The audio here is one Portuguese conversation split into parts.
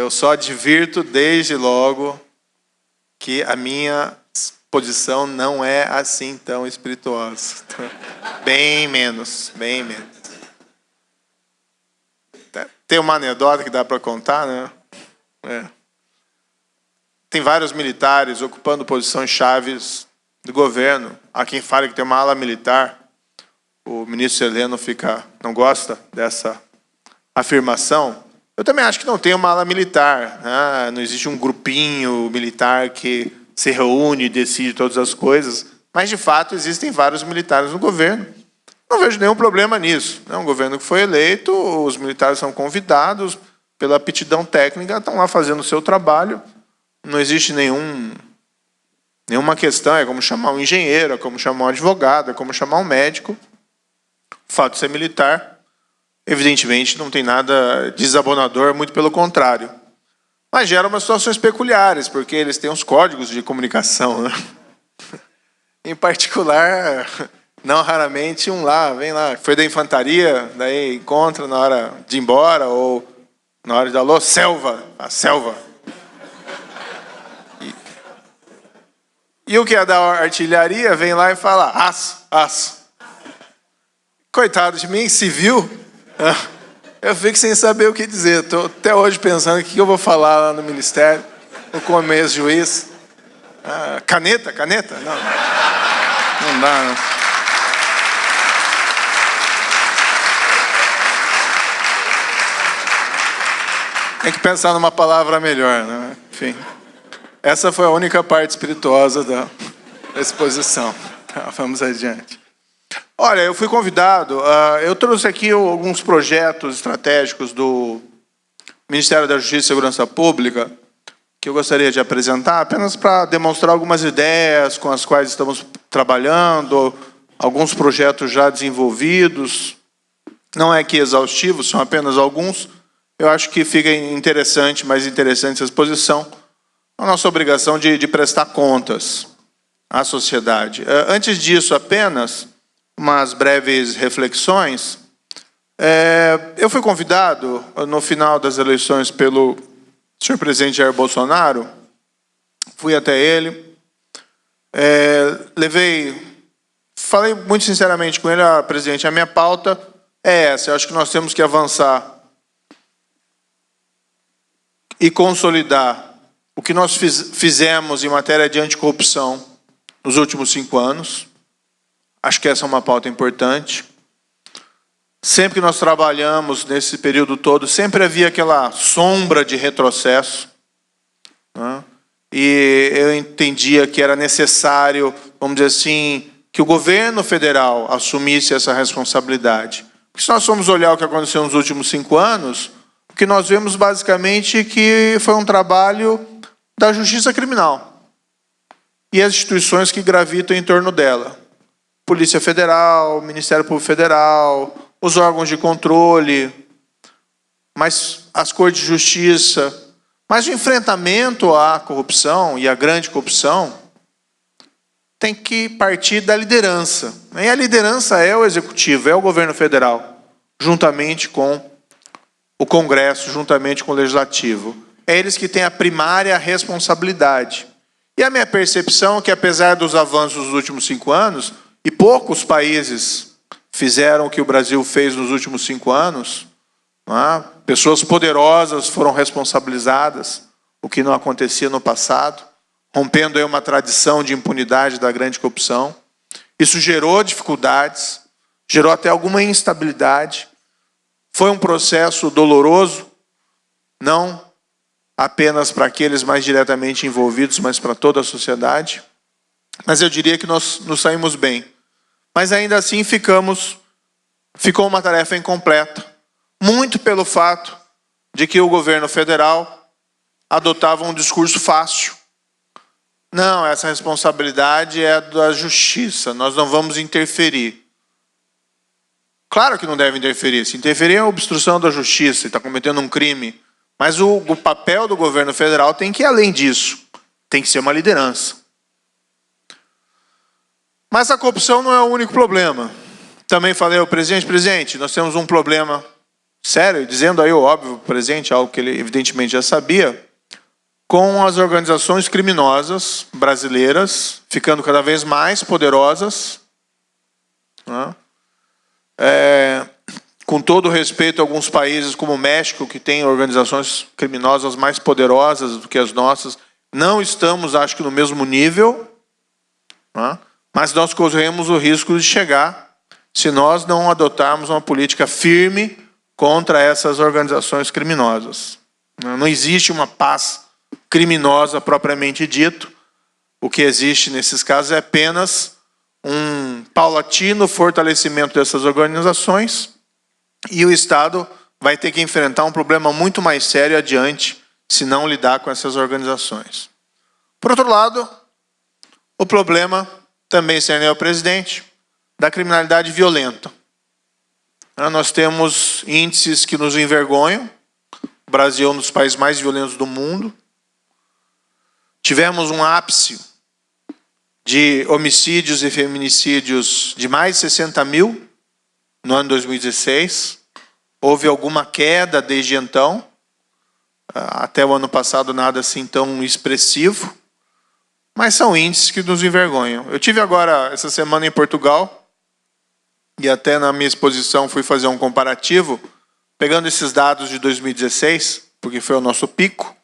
Eu só advirto desde logo que a minha posição não é assim tão espirituosa. Bem menos, bem menos. Tem uma anedota que dá para contar, né? Tem vários militares ocupando posições chaves do governo. Há quem fale que tem uma ala militar. O ministro Heleno não gosta dessa afirmação. Eu também acho que não tem uma ala militar, né? Não existe um grupinho militar que se reúne e decide todas as coisas. Mas, de fato, existem vários militares no governo. Não vejo nenhum problema nisso. É um governo que foi eleito, os militares são convidados pela aptidão técnica, estão lá fazendo o seu trabalho. Não existe nenhuma questão, é como chamar um engenheiro, é como chamar um advogado, é como chamar um médico. O fato de ser militar, evidentemente, não tem nada desabonador, muito pelo contrário. Mas gera umas situações peculiares, porque eles têm os códigos de comunicação, né? Em particular, não raramente, vem lá, foi da infantaria, daí encontra na hora de ir embora, ou na hora de alô, selva, a selva. E o que é da artilharia vem lá e fala, aço, aço. Coitado de mim, civil, eu fico sem saber o que dizer. Estou até hoje pensando o que eu vou falar lá no ministério, no começo, juiz. Caneta? Não dá, não. Tem que pensar numa palavra melhor, né? Enfim. Essa foi a única parte espirituosa da exposição. Vamos adiante. Olha, eu fui convidado, eu trouxe aqui alguns projetos estratégicos do Ministério da Justiça e Segurança Pública, que eu gostaria de apresentar, apenas para demonstrar algumas ideias com as quais estamos trabalhando, alguns projetos já desenvolvidos. Não é que exaustivos, são apenas alguns. Eu acho que fica interessante, mais interessante essa exposição, a nossa obrigação de prestar contas à sociedade. Antes disso, apenas umas breves reflexões. Eu fui convidado, no final das eleições, pelo senhor presidente Jair Bolsonaro, fui até ele, falei muito sinceramente com ele, presidente, a minha pauta é essa, eu acho que nós temos que avançar e consolidar o que nós fizemos em matéria de anticorrupção nos últimos 5 anos. Acho que essa é uma pauta importante. Sempre que nós trabalhamos nesse período todo, sempre havia aquela sombra de retrocesso, né? E eu entendia que era necessário, vamos dizer assim, que o governo federal assumisse essa responsabilidade. Porque se nós formos olhar o que aconteceu nos últimos 5 anos, o que nós vemos basicamente que foi um trabalho da justiça criminal e as instituições que gravitam em torno dela. Polícia Federal, Ministério Público Federal, os órgãos de controle, mas as cortes de justiça, mas o enfrentamento à corrupção e à grande corrupção tem que partir da liderança. E a liderança é o executivo, é o governo federal, juntamente com o Congresso, juntamente com o Legislativo. É eles que têm a primária responsabilidade. E a minha percepção é que, apesar dos avanços dos últimos 5 anos, e poucos países fizeram o que o Brasil fez nos últimos 5 anos, pessoas poderosas foram responsabilizadas, o que não acontecia no passado, rompendo aí uma tradição de impunidade da grande corrupção. Isso gerou dificuldades, gerou até alguma instabilidade. Foi um processo doloroso, não apenas para aqueles mais diretamente envolvidos, mas para toda a sociedade. Mas eu diria que nós nos saímos bem. Mas ainda assim ficou uma tarefa incompleta. Muito pelo fato de que o governo federal adotava um discurso fácil. Não, essa responsabilidade é da justiça, nós não vamos interferir. Claro que não deve interferir. Se interferir é a obstrução da justiça, está cometendo um crime. Mas o papel do governo federal tem que ir além disso. Tem que ser uma liderança. Mas a corrupção não é o único problema. Também falei ao presidente, nós temos um problema sério, dizendo aí o óbvio presente, algo que ele evidentemente já sabia, com as organizações criminosas brasileiras ficando cada vez mais poderosas, né? Com todo respeito a alguns países como o México, que tem organizações criminosas mais poderosas do que as nossas, não estamos, acho que, no mesmo nível, né? Mas nós corremos o risco de chegar, se nós não adotarmos uma política firme contra essas organizações criminosas. Não existe uma paz criminosa propriamente dito. O que existe nesses casos é apenas um paulatino fortalecimento dessas organizações, e o Estado vai ter que enfrentar um problema muito mais sério adiante se não lidar com essas organizações. Por outro lado, o problema, também, senhor presidente, da criminalidade violenta. Nós temos índices que nos envergonham. O Brasil é um dos países mais violentos do mundo. Tivemos um ápice de homicídios e feminicídios de mais de 60 mil no ano 2016. Houve alguma queda desde então. Até o ano passado nada assim tão expressivo. Mas são índices que nos envergonham. Eu tive agora, essa semana, em Portugal, e até na minha exposição fui fazer um comparativo, pegando esses dados de 2016, porque foi o nosso pico.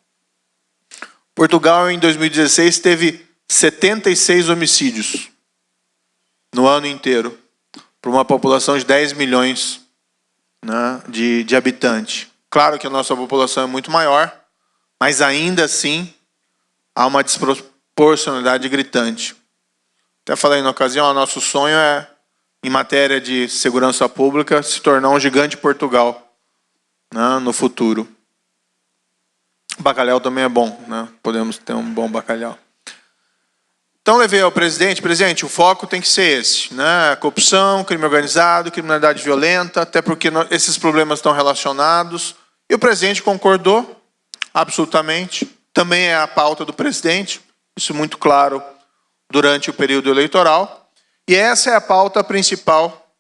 Portugal, em 2016, teve 76 homicídios no ano inteiro, para uma população de 10 milhões, né, de habitantes. Claro que a nossa população é muito maior, mas ainda assim há uma desproporcionalidade gritante. Até falei na ocasião, o nosso sonho é, em matéria de segurança pública, se tornar um gigante Portugal, né, no futuro. O bacalhau também é bom, né? Podemos ter um bom bacalhau. Então, levei ao presidente, o foco tem que ser esse, né? Corrupção, crime organizado, criminalidade violenta, até porque esses problemas estão relacionados. E o presidente concordou, absolutamente. Também é a pauta do presidente, isso muito claro durante o período eleitoral. E essa é a pauta principal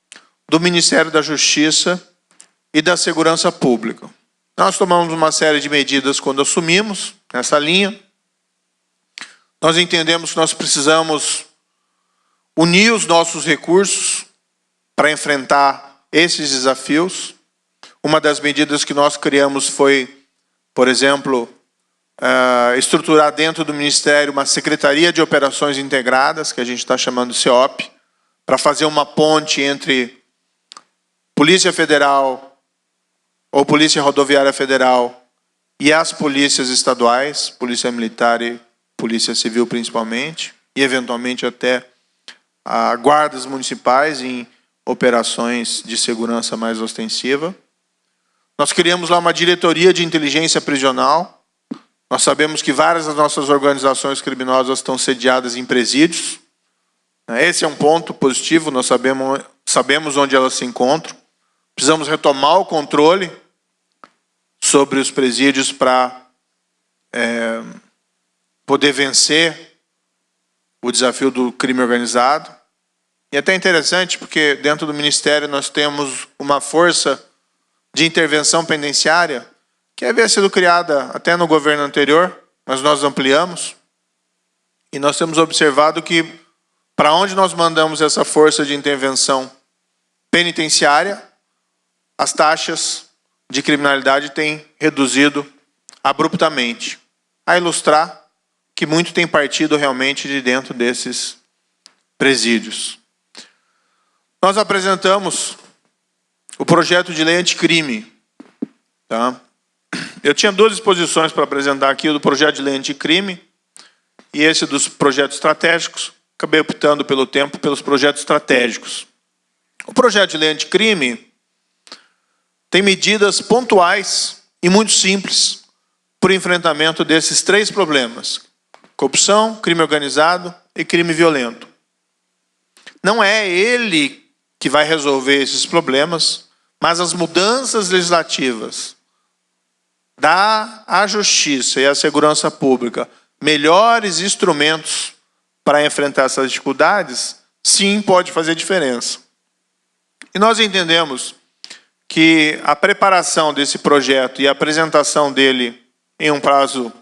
do Ministério da Justiça e da Segurança Pública. Nós tomamos uma série de medidas quando assumimos essa linha. Nós entendemos que nós precisamos unir os nossos recursos para enfrentar esses desafios. Uma das medidas que nós criamos foi, por exemplo, estruturar dentro do Ministério uma Secretaria de Operações Integradas, que a gente está chamando de CEOP, para fazer uma ponte entre Polícia Federal ou Polícia Rodoviária Federal e as polícias estaduais, Polícia Militar e Polícia Civil principalmente, e eventualmente até guardas municipais em operações de segurança mais ostensiva. Nós criamos lá uma diretoria de inteligência prisional. Nós sabemos que várias das nossas organizações criminosas estão sediadas em presídios. Esse é um ponto positivo, nós sabemos onde elas se encontram. Precisamos retomar o controle sobre os presídios para poder vencer o desafio do crime organizado. E é até interessante, porque dentro do Ministério nós temos uma força de intervenção penitenciária que havia sido criada até no governo anterior, mas nós ampliamos. E nós temos observado que, para onde nós mandamos essa força de intervenção penitenciária, as taxas de criminalidade têm reduzido abruptamente. A ilustrar que muito tem partido realmente de dentro desses presídios. Nós apresentamos o projeto de lei anticrime. Tá? Eu tinha duas exposições para apresentar aqui, o do projeto de lei anticrime e esse dos projetos estratégicos. Acabei optando pelo tempo pelos projetos estratégicos. O projeto de lei anticrime tem medidas pontuais e muito simples para o enfrentamento desses três problemas: corrupção, crime organizado e crime violento. Não é ele que vai resolver esses problemas, mas as mudanças legislativas dá à justiça e à segurança pública melhores instrumentos para enfrentar essas dificuldades, sim, pode fazer diferença. E nós entendemos que a preparação desse projeto e a apresentação dele em um prazo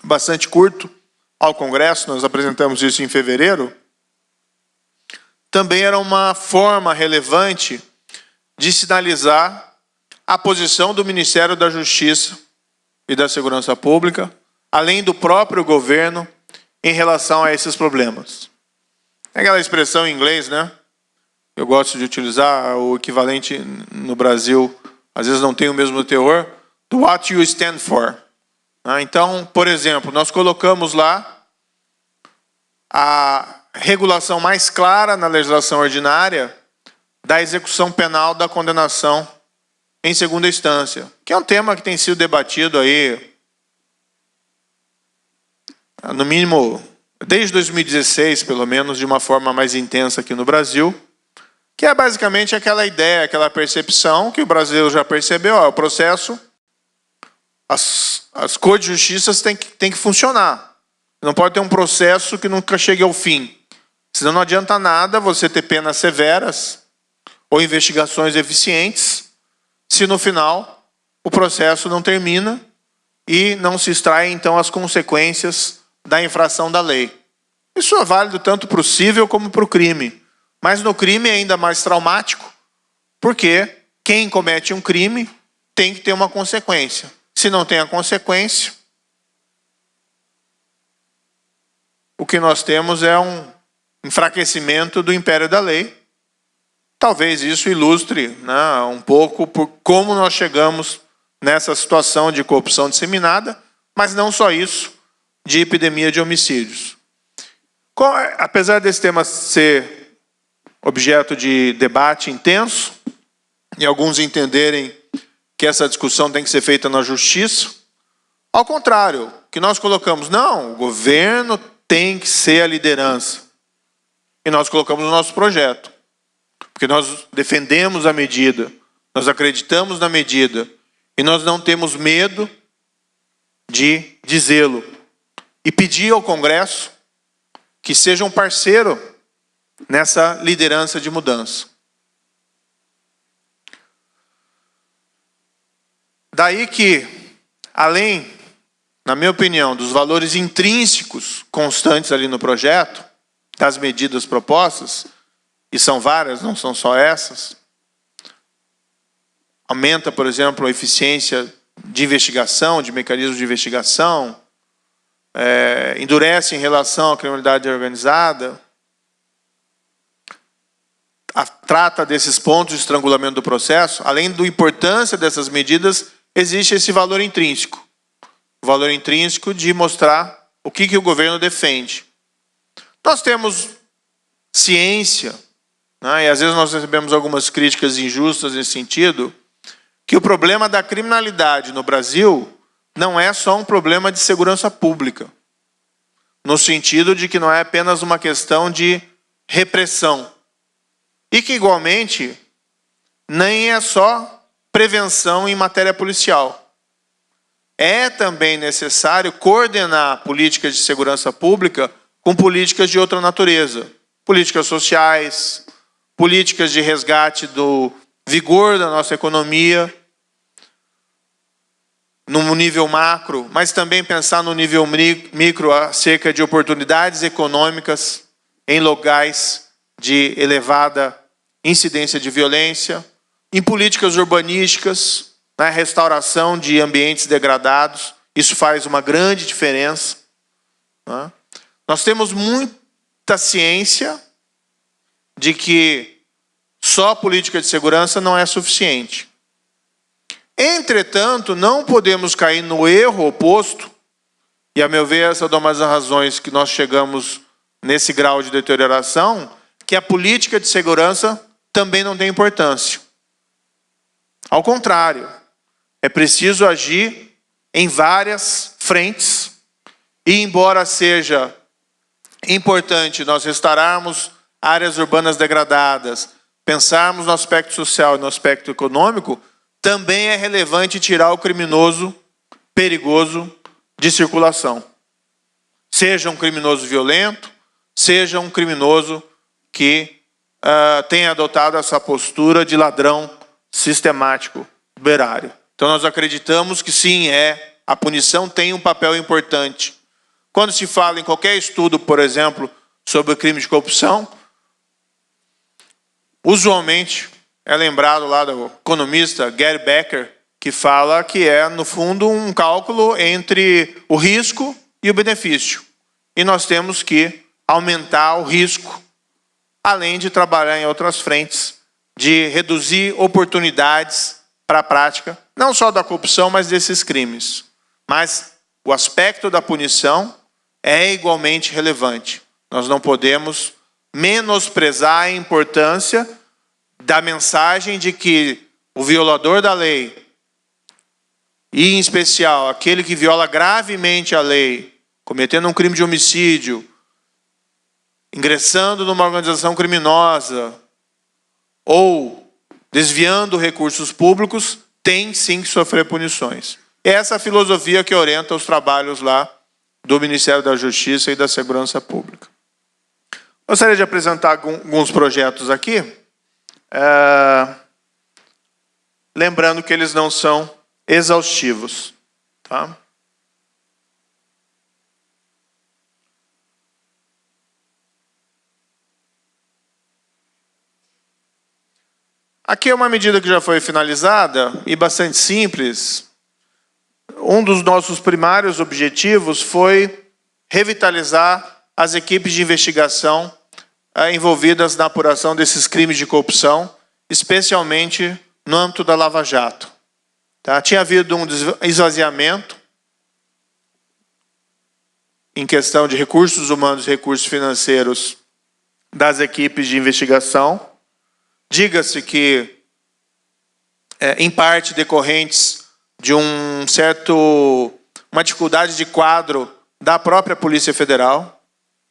bastante curto ao Congresso, nós apresentamos isso em fevereiro, também era uma forma relevante de sinalizar a posição do Ministério da Justiça e da Segurança Pública, além do próprio governo, em relação a esses problemas. É aquela expressão em inglês, né? Eu gosto de utilizar o equivalente no Brasil, às vezes não tem o mesmo teor, do what you stand for. Então, por exemplo, nós colocamos lá a regulação mais clara na legislação ordinária da execução penal da condenação em segunda instância, que é um tema que tem sido debatido aí, no mínimo, desde 2016, pelo menos, de uma forma mais intensa aqui no Brasil, que é basicamente aquela ideia, aquela percepção que o brasileiro já percebeu, o processo, as cortes de justiça têm que funcionar. Não pode ter um processo que nunca chegue ao fim. Senão não adianta nada você ter penas severas ou investigações eficientes, se no final o processo não termina e não se extraem, então, as consequências da infração da lei. Isso é válido tanto para o cível como para o crime. Mas no crime é ainda mais traumático, porque quem comete um crime tem que ter uma consequência. Se não tem a consequência, o que nós temos é um enfraquecimento do império da lei. Talvez isso ilustre, né, um pouco por como nós chegamos nessa situação de corrupção disseminada, mas não só isso, de epidemia de homicídios. Apesar desse tema ser objeto de debate intenso, e alguns entenderem que essa discussão tem que ser feita na justiça, ao contrário, que nós colocamos, não, o governo tem que ser a liderança. E nós colocamos no nosso projeto. Porque nós defendemos a medida, nós acreditamos na medida, e nós não temos medo de dizê-lo. E pedir ao Congresso que seja um parceiro nessa liderança de mudança. Daí que, além, na minha opinião, dos valores intrínsecos constantes ali no projeto, das medidas propostas, e são várias, não são só essas, aumenta, por exemplo, a eficiência de investigação, de mecanismos de investigação, endurece em relação à criminalidade organizada, trata desses pontos de estrangulamento do processo. Além da importância dessas medidas, existe esse valor intrínseco. O valor intrínseco de mostrar o que o governo defende. Nós temos ciência, né, e às vezes nós recebemos algumas críticas injustas nesse sentido, que o problema da criminalidade no Brasil não é só um problema de segurança pública, no sentido de que não é apenas uma questão de repressão, e que, igualmente, nem é só prevenção em matéria policial. É também necessário coordenar políticas de segurança pública com políticas de outra natureza. Políticas sociais, políticas de resgate do vigor da nossa economia, no nível macro, mas também pensar no nível micro acerca de oportunidades econômicas em locais de elevada incidência de violência, em políticas urbanísticas, na restauração de ambientes degradados. Isso faz uma grande diferença. Né? Nós temos muita ciência de que só política de segurança não é suficiente. Entretanto, não podemos cair no erro oposto, e a meu ver essa é uma das razões que nós chegamos nesse grau de deterioração, que a política de segurança também não tem importância. Ao contrário, é preciso agir em várias frentes, e embora seja importante nós restaurarmos áreas urbanas degradadas, pensarmos no aspecto social e no aspecto econômico, também é relevante tirar o criminoso perigoso de circulação. Seja um criminoso violento, seja um criminoso que tenha adotado essa postura de ladrão sistemático do erário. Então nós acreditamos que sim, a punição tem um papel importante. Quando se fala em qualquer estudo, por exemplo, sobre o crime de corrupção, usualmente é lembrado lá do economista Gary Becker, que fala que é, no fundo, um cálculo entre o risco e o benefício. E nós temos que aumentar o risco, além de trabalhar em outras frentes, de reduzir oportunidades para a prática, não só da corrupção, mas desses crimes. Mas o aspecto da punição é igualmente relevante. Nós não podemos menosprezar a importância da mensagem de que o violador da lei, e em especial aquele que viola gravemente a lei, cometendo um crime de homicídio, ingressando numa organização criminosa ou desviando recursos públicos, tem sim que sofrer punições. É essa a filosofia que orienta os trabalhos lá do Ministério da Justiça e da Segurança Pública. Gostaria de apresentar alguns projetos aqui, lembrando que eles não são exaustivos. Tá? Aqui é uma medida que já foi finalizada e bastante simples. Um dos nossos primários objetivos foi revitalizar as equipes de investigação envolvidas na apuração desses crimes de corrupção, especialmente no âmbito da Lava Jato. Tá? Tinha havido um esvaziamento em questão de recursos humanos e recursos financeiros das equipes de investigação. Diga-se que, em parte, decorrentes de uma dificuldade de quadro da própria Polícia Federal.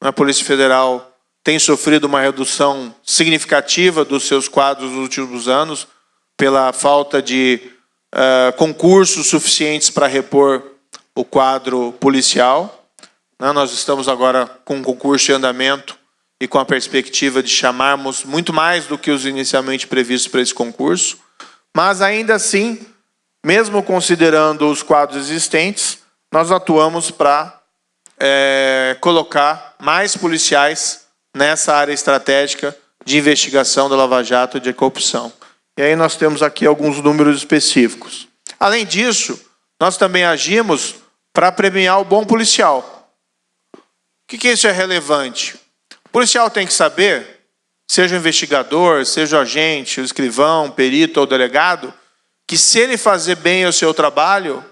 A Polícia Federal tem sofrido uma redução significativa dos seus quadros nos últimos anos, pela falta de concursos suficientes para repor o quadro policial. Nós estamos agora com um concurso em andamento e com a perspectiva de chamarmos muito mais do que os inicialmente previstos para esse concurso. Mas, ainda assim, mesmo considerando os quadros existentes, nós atuamos para colocar mais policiais nessa área estratégica de investigação da Lava Jato e de corrupção. E aí nós temos aqui alguns números específicos. Além disso, nós também agimos para premiar o bom policial. O que isso é relevante? O policial tem que saber, seja o investigador, seja o agente, o escrivão, o perito ou o delegado, que se ele fazer bem o seu trabalho,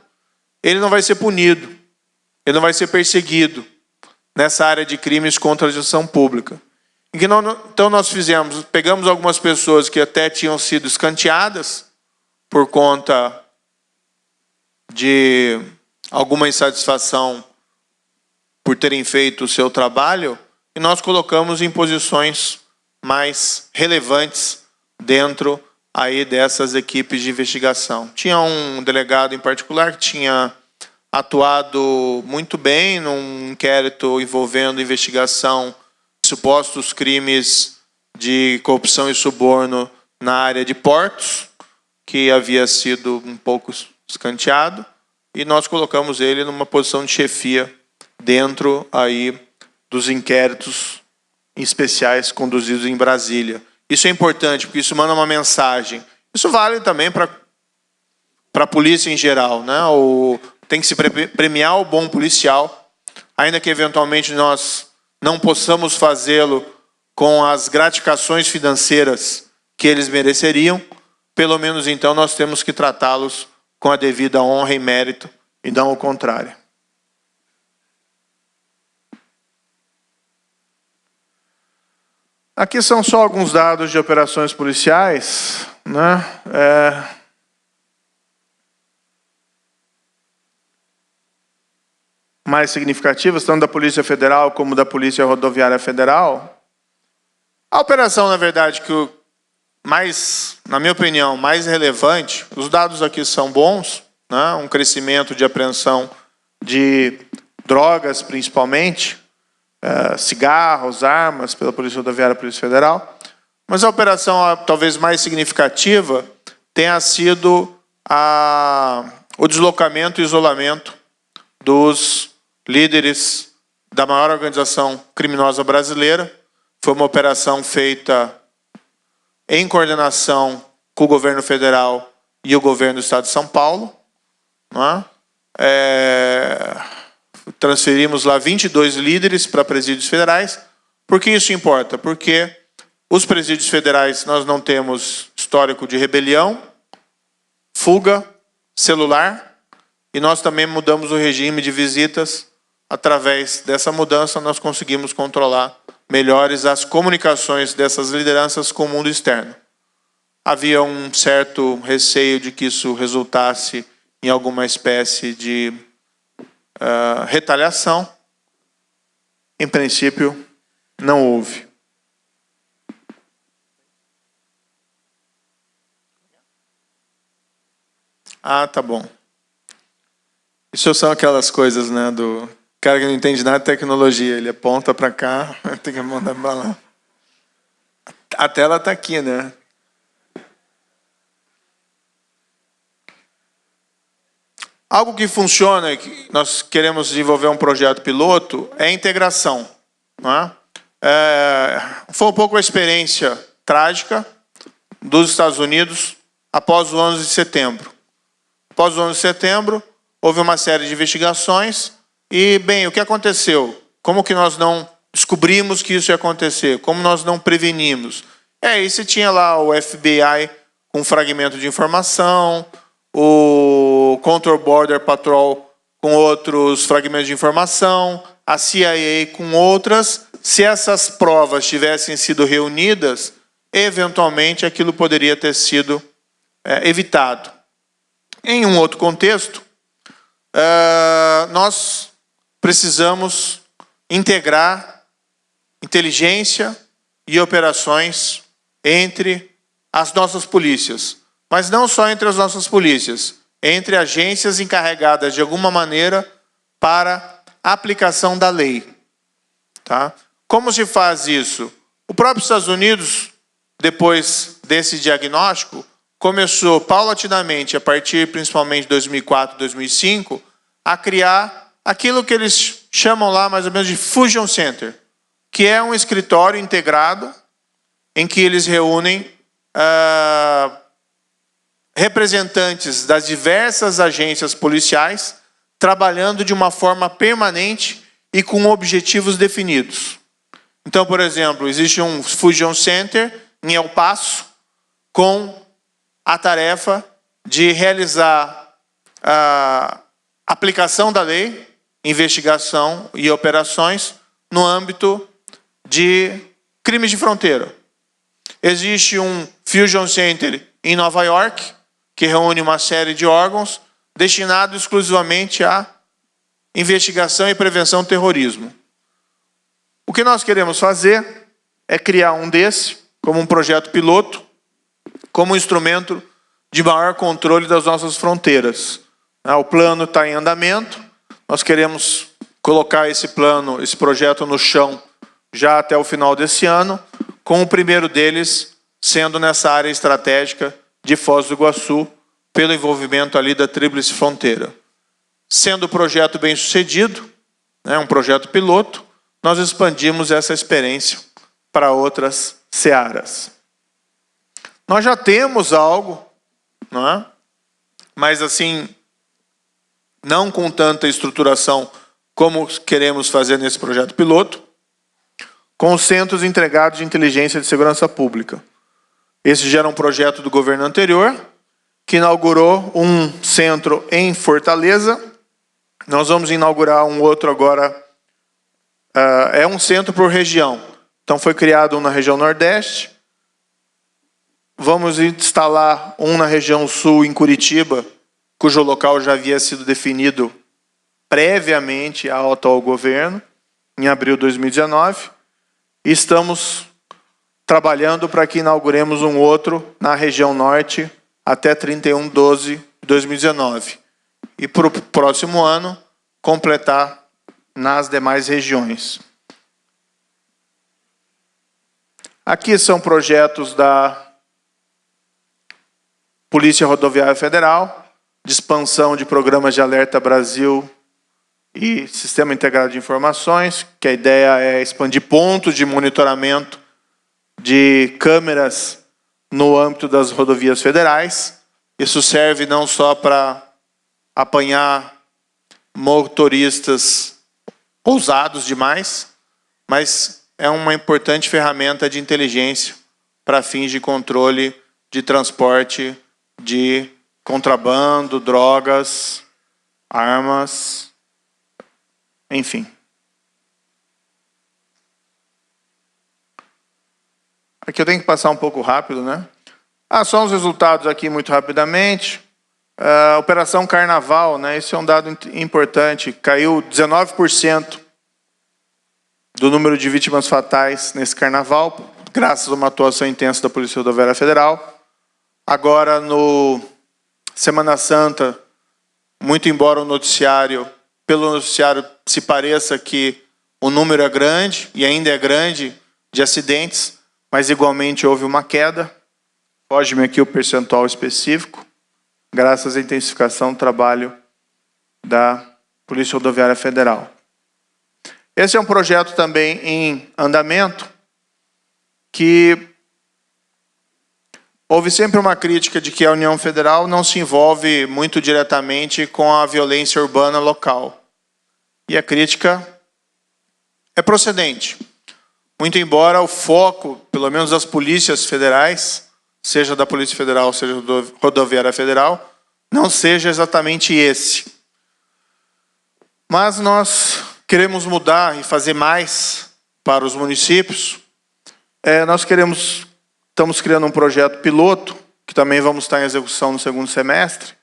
ele não vai ser punido, ele não vai ser perseguido nessa área de crimes contra a gestão pública. Então nós pegamos algumas pessoas que até tinham sido escanteadas por conta de alguma insatisfação por terem feito o seu trabalho, e nós colocamos em posições mais relevantes dentro aí dessas equipes de investigação. Tinha um delegado em particular que tinha atuado muito bem num inquérito envolvendo investigação de supostos crimes de corrupção e suborno na área de portos, que havia sido um pouco escanteado, e nós colocamos ele numa posição de chefia dentro aí dos inquéritos especiais conduzidos em Brasília. Isso é importante, porque isso manda uma mensagem. Isso vale também para a polícia em geral, né? Tem que se premiar o bom policial, ainda que eventualmente nós não possamos fazê-lo com as gratificações financeiras que eles mereceriam, pelo menos então nós temos que tratá-los com a devida honra e mérito, e não o contrário. Aqui são só alguns dados de operações policiais, né? Mais significativas, tanto da Polícia Federal como da Polícia Rodoviária Federal. A operação, na verdade, que na minha opinião, mais relevante, os dados aqui são bons, né? Um crescimento de apreensão de drogas, principalmente, cigarros, armas, pela Polícia Rodoviária e Polícia Federal. Mas a operação talvez mais significativa tenha sido o deslocamento e isolamento dos líderes da maior organização criminosa brasileira. Foi uma operação feita em coordenação com o governo federal e o governo do estado de São Paulo. Não é? Transferimos lá 22 líderes para presídios federais. Por que isso importa? Porque os presídios federais nós não temos histórico de rebelião, fuga, celular, e nós também mudamos o regime de visitas. Através dessa mudança, nós conseguimos controlar melhores as comunicações dessas lideranças com o mundo externo. Havia um certo receio de que isso resultasse em alguma espécie de retaliação. Em princípio, não houve. Ah, tá bom. Isso são aquelas coisas, né, do cara que não entende nada de tecnologia. Ele aponta para cá, tem que mandar para lá. A tela está aqui, né? Algo que funciona, que nós queremos desenvolver um projeto piloto, é a integração. Não é? Foi um pouco a experiência trágica dos Estados Unidos após o 11 de setembro. Após o 11 de setembro, houve uma série de investigações e, bem, o que aconteceu? Como que nós não descobrimos que isso ia acontecer? Como nós não prevenimos? E você tinha lá o FBI com um fragmento de informação, o Control Border Patrol com outros fragmentos de informação, a CIA com outras. Se essas provas tivessem sido reunidas, eventualmente aquilo poderia ter sido evitado. Em um outro contexto, nós precisamos integrar inteligência e operações entre as nossas polícias. Mas não só entre as nossas polícias, entre agências encarregadas de alguma maneira para a aplicação da lei. Tá? Como se faz isso? O próprio Estados Unidos, depois desse diagnóstico, começou paulatinamente, a partir principalmente de 2004, 2005, a criar aquilo que eles chamam lá mais ou menos de Fusion Center, que é um escritório integrado em que eles reúnem representantes das diversas agências policiais trabalhando de uma forma permanente e com objetivos definidos. Então, por exemplo, existe um Fusion Center em El Paso com a tarefa de realizar a aplicação da lei, investigação e operações no âmbito de crimes de fronteira. Existe um Fusion Center em Nova York, que reúne uma série de órgãos destinados exclusivamente à investigação e prevenção do terrorismo. O que nós queremos fazer é criar um desse, como um projeto piloto, como um instrumento de maior controle das nossas fronteiras. O plano está em andamento, nós queremos colocar esse plano, esse projeto no chão já até o final desse ano, com o primeiro deles sendo nessa área estratégica de Foz do Iguaçu, pelo envolvimento ali da Tríplice Fronteira. Sendo o projeto bem sucedido, um projeto piloto, nós expandimos essa experiência para outras searas. Nós já temos algo, não é? Mas assim, não com tanta estruturação como queremos fazer nesse projeto piloto, com os centros entregados de inteligência de segurança pública. Esse já era um projeto do governo anterior, que inaugurou um centro em Fortaleza. Nós vamos inaugurar um outro agora. É um centro por região. Então foi criado um na região Nordeste. Vamos instalar um na região Sul, em Curitiba, cujo local já havia sido definido previamente ao atual governo, em abril de 2019. E estamos trabalhando para que inauguremos um outro na região Norte até 31/12/2019. E para o próximo ano, completar nas demais regiões. Aqui são projetos da Polícia Rodoviária Federal, de expansão de programas de Alerta Brasil e Sistema Integrado de Informações, que a ideia é expandir pontos de monitoramento de câmeras no âmbito das rodovias federais. Isso serve não só para apanhar motoristas ousados demais, mas é uma importante ferramenta de inteligência para fins de controle de transporte de contrabando, drogas, armas, enfim. Aqui eu tenho que passar um pouco rápido, né? Só uns resultados aqui muito rapidamente. Operação Carnaval, né? Esse é um dado importante. Caiu 19% do número de vítimas fatais nesse carnaval, graças a uma atuação intensa da Polícia Rodoviária Federal. Agora, no Semana Santa, muito embora pelo noticiário se pareça que o número é grande, e ainda é grande, de acidentes, mas igualmente houve uma queda. Foge-me aqui o percentual específico, graças à intensificação do trabalho da Polícia Rodoviária Federal. Esse é um projeto também em andamento, que houve sempre uma crítica de que a União Federal não se envolve muito diretamente com a violência urbana local. E a crítica é procedente. Muito embora o foco, pelo menos das polícias federais, seja da Polícia Federal, seja da Rodoviária Federal, não seja exatamente esse. Mas nós queremos mudar e fazer mais para os municípios. Estamos criando um projeto piloto, que também vamos estar em execução no segundo semestre,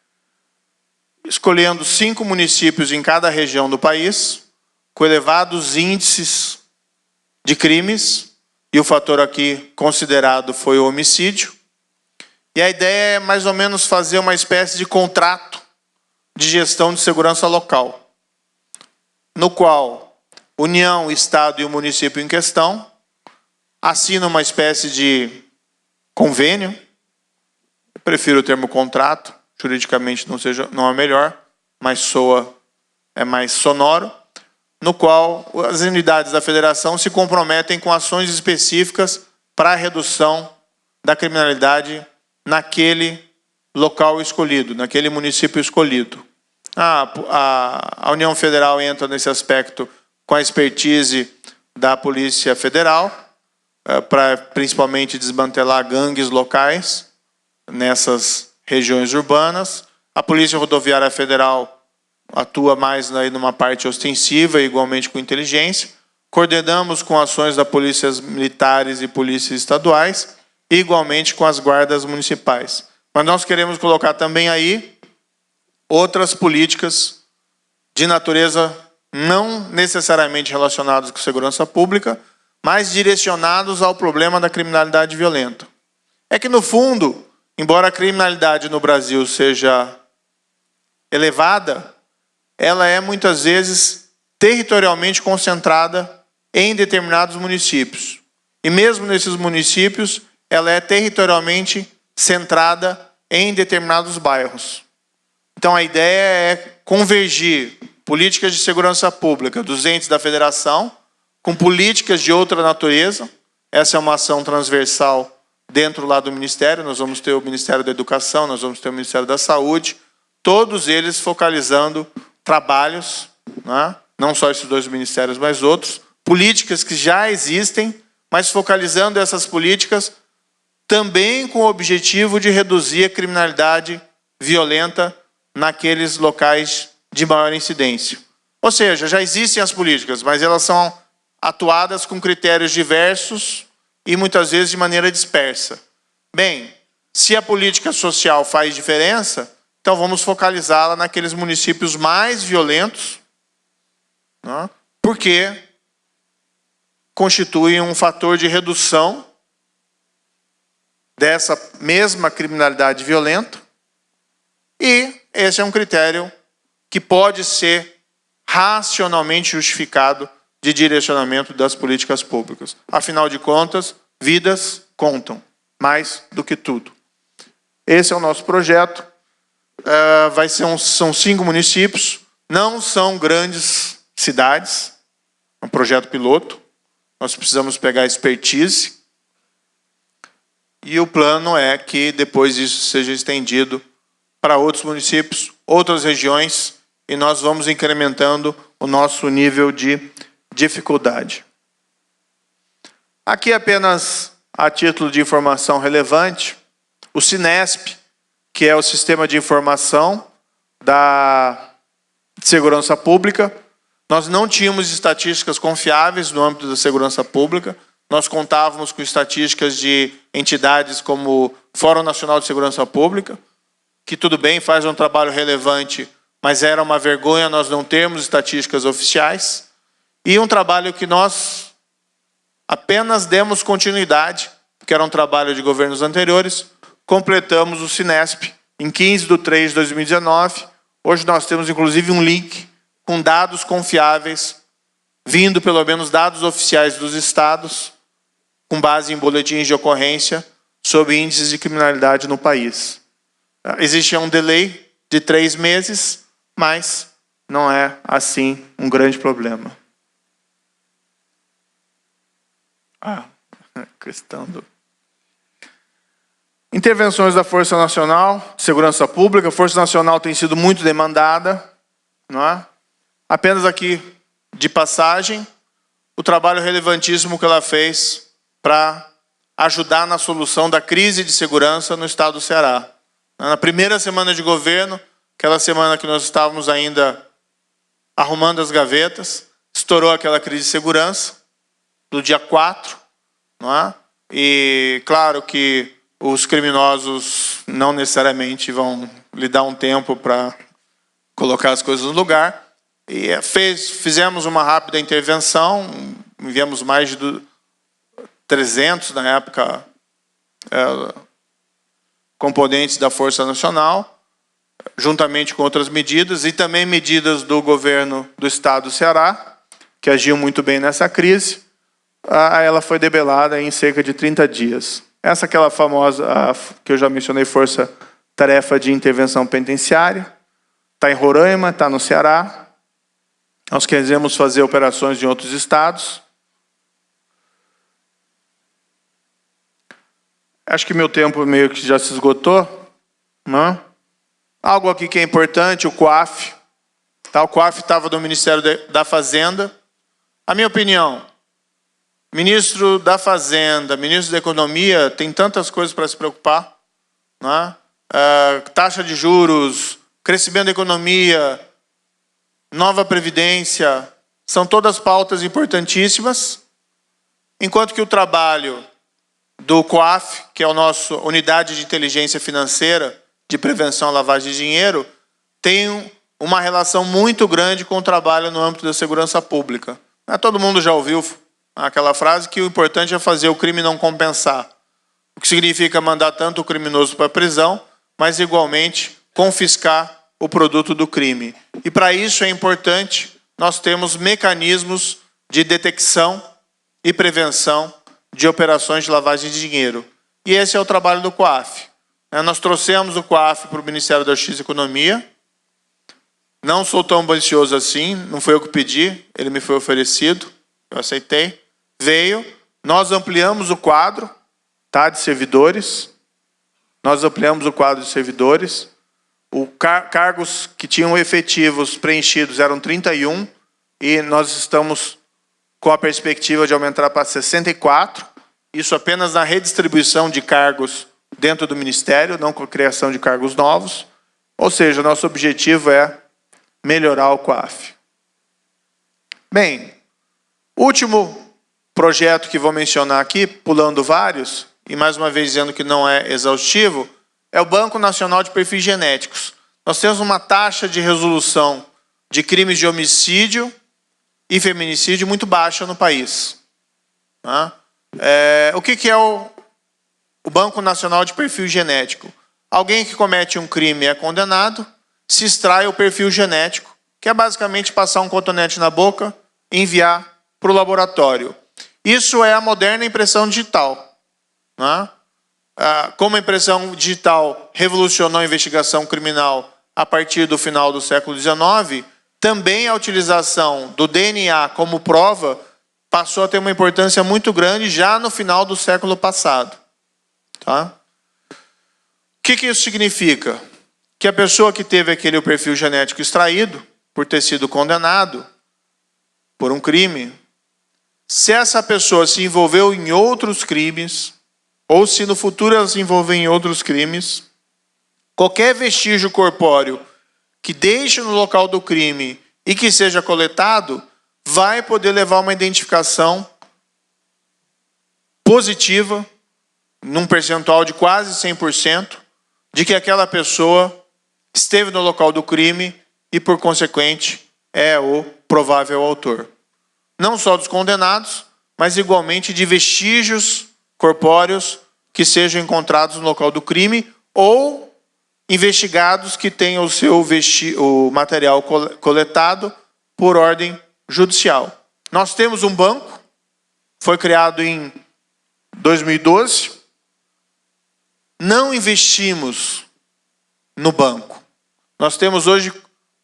escolhendo 5 municípios em cada região do país, com elevados índices de crimes, e o fator aqui considerado foi o homicídio. E a ideia é mais ou menos fazer uma espécie de contrato de gestão de segurança local, no qual União, Estado e o município em questão assinam uma espécie de convênio. Eu prefiro o termo contrato, juridicamente não é melhor, mas é mais sonoro, no qual as unidades da federação se comprometem com ações específicas para a redução da criminalidade naquele local escolhido, naquele município escolhido. A União Federal entra nesse aspecto com a expertise da Polícia Federal, para principalmente desmantelar gangues locais nessas regiões urbanas. A Polícia Rodoviária Federal atua mais aí numa parte ostensiva, igualmente com inteligência. Coordenamos com ações da polícias militares e polícias estaduais, e igualmente com as guardas municipais. Mas nós queremos colocar também aí outras políticas de natureza não necessariamente relacionadas com segurança pública, mas direcionados ao problema da criminalidade violenta. É que, no fundo, embora a criminalidade no Brasil seja elevada, ela é muitas vezes territorialmente concentrada em determinados municípios. E mesmo nesses municípios, ela é territorialmente centrada em determinados bairros. Então a ideia é convergir políticas de segurança pública dos entes da federação com políticas de outra natureza. Essa é uma ação transversal dentro lá do Ministério. Nós vamos ter o Ministério da Educação, nós vamos ter o Ministério da Saúde, todos eles focalizando trabalhos, né? Não só esses 2 ministérios, mas outros, políticas que já existem, mas focalizando essas políticas também com o objetivo de reduzir a criminalidade violenta naqueles locais de maior incidência. Ou seja, já existem as políticas, mas elas são atuadas com critérios diversos e muitas vezes de maneira dispersa. Bem, se a política social faz diferença, então vamos focalizá-la naqueles municípios mais violentos, né? Porque constituem um fator de redução dessa mesma criminalidade violenta, e esse é um critério que pode ser racionalmente justificado de direcionamento das políticas públicas. Afinal de contas, vidas contam mais do que tudo. Esse é o nosso projeto. São 5 municípios, não são grandes cidades, é um projeto piloto. Nós precisamos pegar expertise. E o plano é que depois isso seja estendido para outros municípios, outras regiões, e nós vamos incrementando o nosso nível de dificuldade. Aqui apenas a título de informação relevante, o Sinesp, que é o Sistema de Informação da Segurança Pública. Nós não tínhamos estatísticas confiáveis no âmbito da segurança pública. Nós contávamos com estatísticas de entidades como o Fórum Nacional de Segurança Pública, que tudo bem, faz um trabalho relevante, mas era uma vergonha nós não termos estatísticas oficiais. E um trabalho que nós apenas demos continuidade, que era um trabalho de governos anteriores, completamos o Sinesp em 15/3/2019. Hoje nós temos, inclusive, um link com dados confiáveis, vindo pelo menos dados oficiais dos estados, com base em boletins de ocorrência sobre índices de criminalidade no país. Existe um delay de 3 meses, mas não é, assim, um grande problema. Questão do... Intervenções da Força Nacional de Segurança Pública. A Força Nacional tem sido muito demandada, não é? Apenas aqui, de passagem, o trabalho relevantíssimo que ela fez para ajudar na solução da crise de segurança no estado do Ceará. Na primeira semana de governo, aquela semana que nós estávamos ainda arrumando as gavetas, estourou aquela crise de segurança, do dia 4, não é? E claro que os criminosos não necessariamente vão lhe dar um tempo para colocar as coisas no lugar. E fizemos uma rápida intervenção, enviamos mais de 300, na época, componentes da Força Nacional, juntamente com outras medidas, e também medidas do governo do estado do Ceará, que agiu muito bem nessa crise. Ela foi debelada em cerca de 30 dias. Essa aquela famosa, que eu já mencionei, Força Tarefa de Intervenção Penitenciária, está em Roraima, está no Ceará. Nós queremos fazer operações em outros estados. Acho que meu tempo meio que já se esgotou. Não? Algo aqui que é importante, o COAF. O COAF estava no Ministério da Fazenda. A minha opinião, ministro da Fazenda, ministro da Economia, tem tantas coisas para se preocupar. Não é? Taxa de juros, crescimento da economia, nova previdência, são todas pautas importantíssimas, enquanto que o trabalho do COAF, que é a nossa Unidade de Inteligência Financeira de Prevenção à Lavagem de Dinheiro, tem uma relação muito grande com o trabalho no âmbito da segurança pública. Todo mundo já ouviu aquela frase que o importante é fazer o crime não compensar, o que significa mandar tanto o criminoso para a prisão, mas igualmente confiscar o produto do crime. E para isso é importante nós termos mecanismos de detecção e prevenção de operações de lavagem de dinheiro. E esse é o trabalho do COAF. Nós trouxemos o COAF para o Ministério da Justiça e Economia. Não sou tão ambicioso assim, não foi eu que pedi, ele me foi oferecido, eu aceitei. Veio, nós ampliamos o quadro, de servidores. Nós ampliamos o quadro de servidores. Cargos que tinham efetivos preenchidos eram 31, e nós estamos com a perspectiva de aumentar para 64, isso apenas na redistribuição de cargos dentro do Ministério, não com a criação de cargos novos. Ou seja, nosso objetivo é melhorar o COAF. Bem, último projeto que vou mencionar aqui, pulando vários, e mais uma vez dizendo que não é exaustivo, é o Banco Nacional de Perfis Genéticos. Nós temos uma taxa de resolução de crimes de homicídio e feminicídio muito baixa no país. O que é o Banco Nacional de Perfil Genético? Alguém que comete um crime é condenado, se extrai o perfil genético, que é basicamente passar um cotonete na boca e enviar para o laboratório. Isso é a moderna impressão digital. como a impressão digital revolucionou a investigação criminal a partir do final do século XIX, também a utilização do DNA como prova passou a ter uma importância muito grande já no final do século passado. Tá? O que isso significa? Que a pessoa que teve aquele perfil genético extraído, por ter sido condenado por um crime, se essa pessoa se envolveu em outros crimes, ou se no futuro ela se envolver em outros crimes, qualquer vestígio corpóreo que deixe no local do crime e que seja coletado, vai poder levar a uma identificação positiva, num percentual de quase 100%, de que aquela pessoa esteve no local do crime e, por consequente, é o provável autor. Não só dos condenados, mas igualmente de vestígios corpóreos que sejam encontrados no local do crime ou investigados que tenham o material coletado por ordem judicial. Nós temos um banco, foi criado em 2012. Não investimos no banco. Nós temos hoje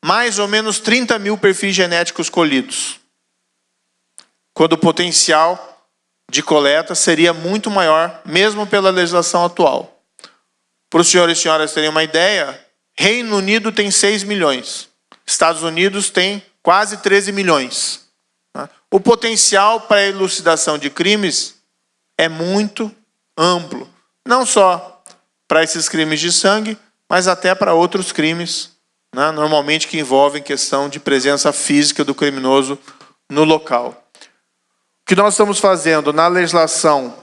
mais ou menos 30 mil perfis genéticos colhidos, quando o potencial de coleta seria muito maior, mesmo pela legislação atual. Para os senhores e senhoras terem uma ideia, Reino Unido tem 6 milhões, Estados Unidos tem quase 13 milhões. O potencial para a elucidação de crimes é muito amplo, não só para esses crimes de sangue, mas até para outros crimes, normalmente que envolvem questão de presença física do criminoso no local. O que nós estamos fazendo na legislação,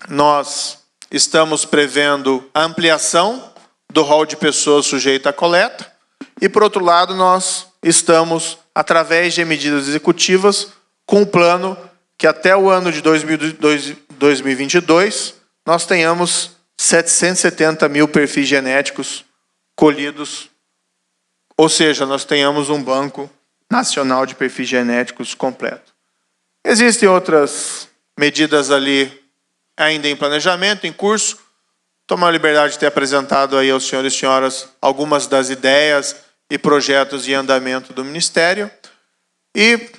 nós estamos prevendo a ampliação do rol de pessoas sujeitas à coleta e, por outro lado, nós estamos, através de medidas executivas, com um plano que até o ano de 2022 nós tenhamos 770 mil perfis genéticos colhidos, ou seja, nós tenhamos um banco nacional de perfis genéticos completo. Existem outras medidas ali ainda em planejamento, em curso. Tomo a liberdade de ter apresentado aí aos senhores e senhoras algumas das ideias e projetos em andamento do Ministério. E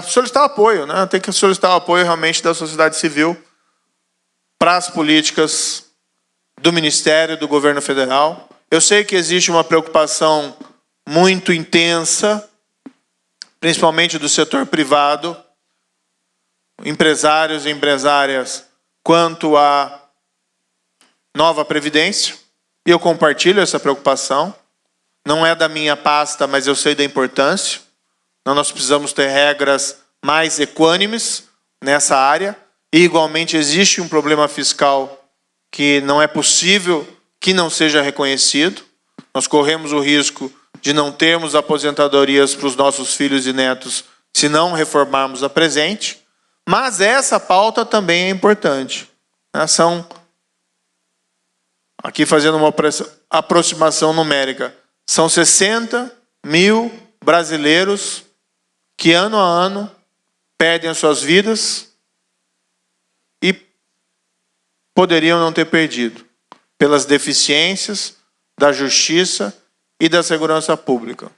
solicitar apoio, tem que solicitar o apoio realmente da sociedade civil para as políticas do Ministério, do Governo Federal. Eu sei que existe uma preocupação muito intensa, principalmente do setor privado, empresários e empresárias, quanto à nova Previdência, e eu compartilho essa preocupação. Não é da minha pasta, mas eu sei da importância. Então, nós precisamos ter regras mais equânimes nessa área, e igualmente existe um problema fiscal que não é possível que não seja reconhecido. Nós corremos o risco de não termos aposentadorias para os nossos filhos e netos se não reformarmos a presente. Mas essa pauta também é importante. Aqui fazendo uma aproximação numérica, são 60 mil brasileiros que ano a ano perdem as suas vidas e poderiam não ter perdido pelas deficiências da justiça e da segurança pública.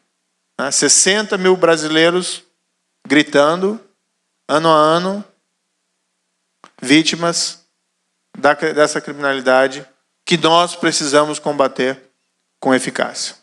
60 mil brasileiros gritando, ano a ano, vítimas dessa criminalidade que nós precisamos combater com eficácia.